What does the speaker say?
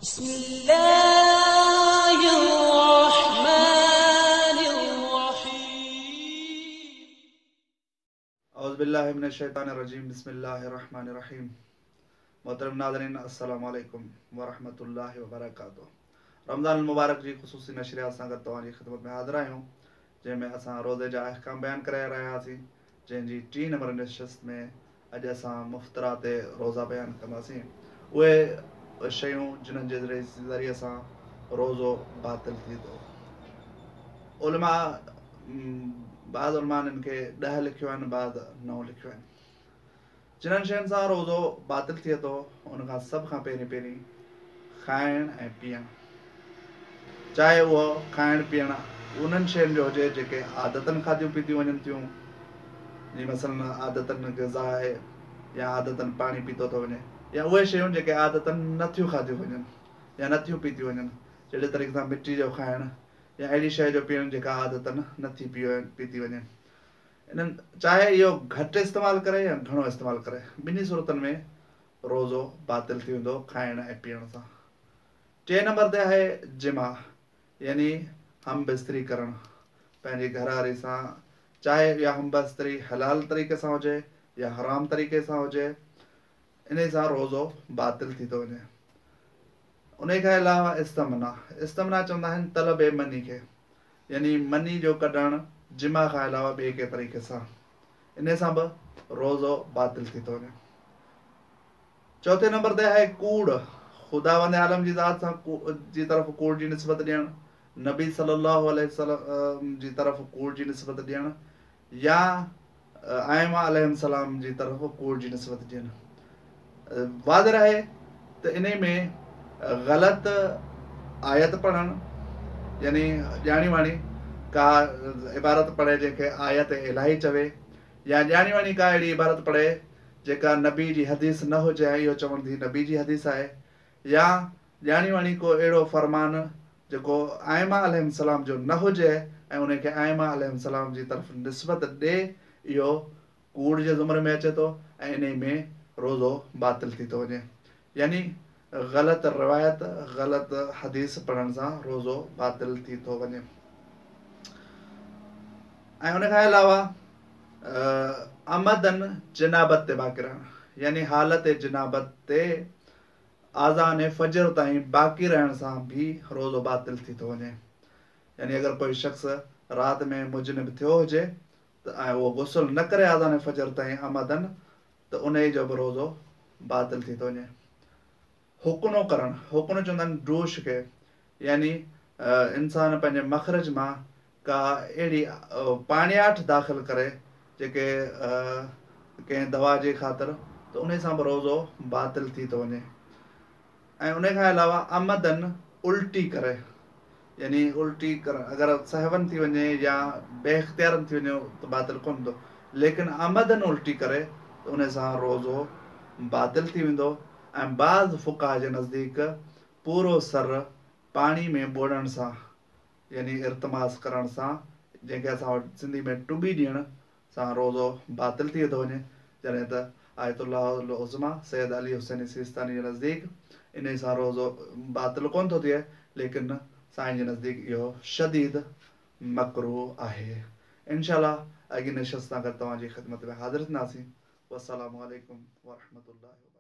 औज़ुबिल्लाहिमिनश्शैतानिर्रजीम बिस्मिल्लाहिर्रहमानिर्रहीम। मोहतरम नाज़रीन, अस्सलामु अलैकुम वरहमतुल्लाहि वबरकातुहू। रमज़ान मुबारक जी ख़ुसूसी नशरियात सां गॾु तव्हांजी ख़िदमत में हाज़िर आहियूं, जंहिंमें असां रोज़े जा अहकाम बयानु करे रहियासीं, जंहिंजी 3 नंबर नशिस्त में अॼु असां मुफ़्तरा ते रोज़ा बयानु कंदासीं। उहे शयूं जिन्हनि जे ज़रिए सां रोज़ो बातिल थी थो। उलमा बाद उलमाननि खे 10 लिखियूं आहिनि, बाद 9 लिखियूं आहिनि। जिन्हनि शयुनि सां रोज़ो बातिल थिए थो उन खां सभ खां पहिरीं खाइणु ऐं पीअणु, चाहे उहो खाइणु पीअणु उन्हनि शयुनि जो हुजे जेके आदतनि खाधियूं पीतियूं वञनि थियूं, जीअं मसलन आदतनि ग़िज़ा आहे या आदतनि पाणी पीतो थो वञे, या उहे शयूं जेके आदतनि नथियूं खाधियूं वञनि या नथियूं पीतियूं वञनि, जहिड़े तरीक़े सां मिटी जो खाइणु या अहिड़ी शइ जो पीअणु जेका आदतनि नथी पीती वञे। इन्हनि चाहे इहो घटि इस्तेमालु करे या घणो इस्तेमालु करे, ॿिन्ही सूरतनि में रोज़ो बातिल थी वेंदो खाइण ऐं पीअण सां। 3 नंबर ते आहे जिमा, यानी हम बिस्तरी करणु पंहिंजी घरवारी सां, चाहे इहा हम बिस्तरी हलाल तरीक़े सां हुजे या हराम तरीक़े सां हुजे, इन सां रोज़ो बातिल थी थो वञे। उन खां अलावा इस्तमना चवंदा आहिनि तलब ए मनी खे, यानी मनी जो कढणु जिमा खां अलावा ॿिए के तरीक़े सां, इन सां बि रोज़ो बातिल थी थो वञे। 4 नंबर ते आहे कूड़, ख़ुदावंद आलम जी ज़ात सां जी तरफ़ कूड़ जी निस्बत ॾियणु, नबी सल्लल्लाहु अलैहि वसल्लम जी तरफ़ कूड़ जी निस्बत ॾियणु, या आइमा अलैहिस्सलाम जी तरफ़ कूड़ जी निस्बत ॾियणु। वाज़िर आहे त इन में ग़लति आयत पढ़णु, यानी ॼाणी वाणी का इबारत पढ़े जंहिंखे आयत इलाही चवे, या ॼाणी वाणी का अहिड़ी इबारत पढ़े जेका नबी जी हदीस न हुजे ऐं इहो चवण थी नबी जी हदीस आहे, या ॼाणी वाणी को अहिड़ो फरमान जेको आइमा अलैहिस्सलाम जो न हुजे ऐं उनखे आइमा अलैहिस्सलाम जी तरफ़ निस्बत ॾे, इहो कूड़ जे ज़ुमरे में अचे थो ऐं इन में रोज़ो बातिल थी थो वञे। यानी ग़लति रिवायत, ग़लति हदीस पढ़ण सां रोज़ो बातिल थी थो वञे। ऐं उन खां अलावा अमदन जिनाबत ते बाक़ी रहणु, यानी हालत जिनाबत ते आज़ान फजर ताईं बाक़ी रहण सां बि रोज़ो बातिल थी थो वञे। यानी अगरि कोई शख़्स राति में मुजनिब थियो हुजे त ऐं उहो गुस्ल न करे आज़ान फजर ताईं अमदन, त उन जो बि रोज़ो बातिल थी थो वञे। हुकनो करणु, हुकनो चवंदा आहिनि डूश खे, यानी इंसान पंहिंजे मखरज मां का अहिड़ी पाणियाठ दाख़िल करे जेके कंहिं दवा जे ख़ातिर, त उन सां बि रोज़ो बातिल थी थो वञे। ऐं उन खां अलावा अमदन उल्टी करे, यानी उल्टी कर अगरि सहवन थी वञे या बेइख्तियारन थी वञे त बातिल कोन थो, लेकिन अमदन उल्टी करे त उन सां रोज़ो बातिल थी वेंदो। ऐं बाज़ फुक़हा जे नज़दीक पूरो सर पाणी में ॿोड़ण सां, यानी इर्तमास करण सां, जंहिंखे असां वटि सिंधी में टुॿी ॾियण सां रोज़ो बातिल थी थो वञे, जॾहिं त आयतुल्लाह उज़्मा सैयद अली हुसैन सिस्तानी जे नज़दीक इन सां रोज़ो बातिल कोन थो थिए, लेकिन साईं जे नज़दीक इहो शदीद मकरूह आहे। इंशाअल्लाह अॻी नशिस्त सां गॾु तव्हांजी ख़िदमत में हाज़िर थींदासीं। वस्सलामु अलैकुम वरहमतुल्लाहि।